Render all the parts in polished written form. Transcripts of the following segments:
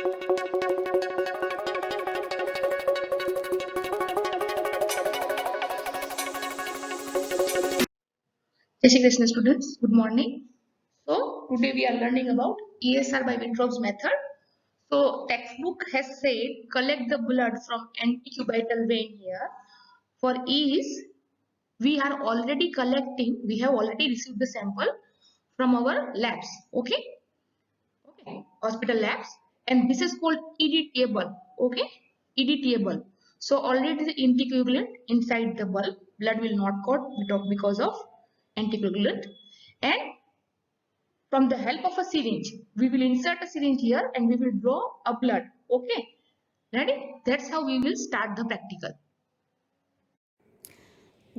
Jai Shri Krishna students, good morning. So today we are learning about ESR by Wintrop's method. So textbook has said collect the blood from antecubital vein here. For ease, we are already collecting, we have already received the sample from our labs, okay? Hospital labs, and this is called ED table, okay? ED table. So already the anticoagulant inside the bulb, blood will not clot because of anticoagulant. And from the help of a syringe, we will insert a syringe here and we will draw a blood. Okay, ready? That's how we will start the practical.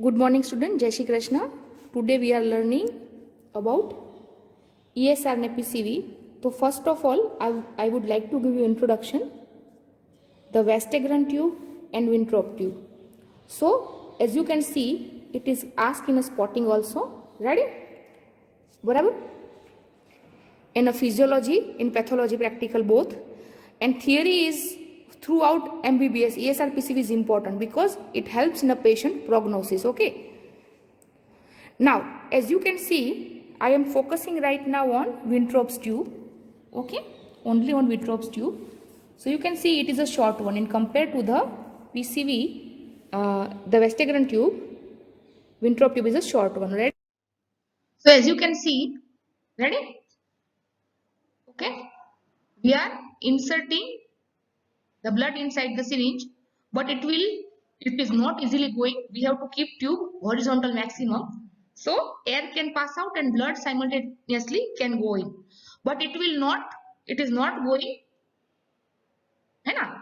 Good morning student, Jai Shri Krishna. Today we are learning about ESR and PCV. So first of all, I would like to give you introduction, the Vestigeron tube and Winthrop tube. So as you can see, it is asked in a spotting also. Ready? Whatever? In a physiology, in pathology, practical both. And theory is throughout MBBS, ESR PCV is important because it helps in a patient prognosis. Okay. Now, as you can see, I am focusing right now on Wintrop's tube. Okay, only on Wintrop's tube. So you can see it is a short one in compared to the PCV, the Vestigeron tube. Winthrop tube is a short one, right? So as you can see, ready? Okay, we are inserting the blood inside the syringe, but it is not easily going. We have to keep tube horizontal maximum. So air can pass out and blood simultaneously can go in. But it is not going, है ना?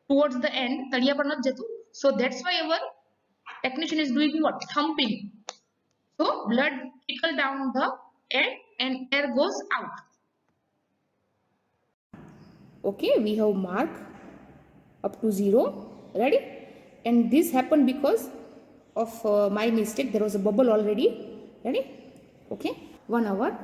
Towards the end, तड़िया पर not जतु. So that's why our technician is doing what? Thumping. So blood trickle down the end and air goes out. Okay, we have mark up to 0. Ready? And this happened because of my mistake. There was a bubble already. Ready? Okay, 1 hour.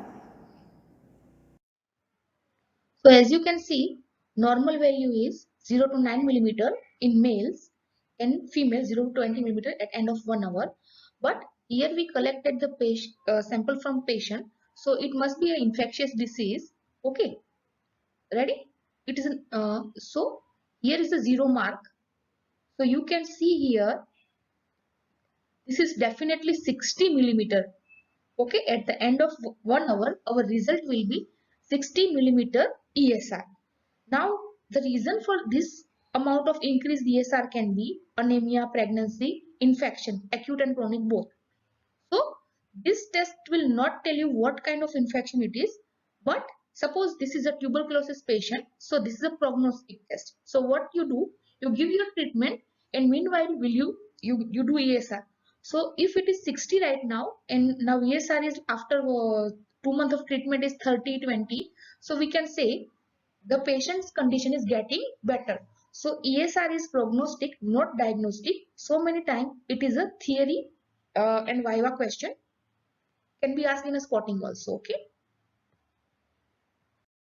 So as you can see, normal value is 0 to 9 millimeter in males and females 0 to 20 millimeter at end of 1 hour. But here we collected the sample from patient, so it must be an infectious disease. Okay, ready? It is so here is a 0 mark. So you can see here, this is definitely 60 millimeter. Okay, at the end of 1 hour, our result will be 60 millimeter ESR. Now, the reason for this amount of increased ESR can be anemia, pregnancy, infection, acute and chronic both. So, this test will not tell you what kind of infection it is, but suppose this is a tuberculosis patient, so this is a prognostic test. So, what you do, you give your treatment and meanwhile will you do ESR. So, if it is 60 right now and now ESR is after 2 months of treatment is 30-20, so we can say the patient's condition is getting better. So ESR is prognostic, not diagnostic. So many times it is a theory and viva question, can be asked in a spotting also. Okay.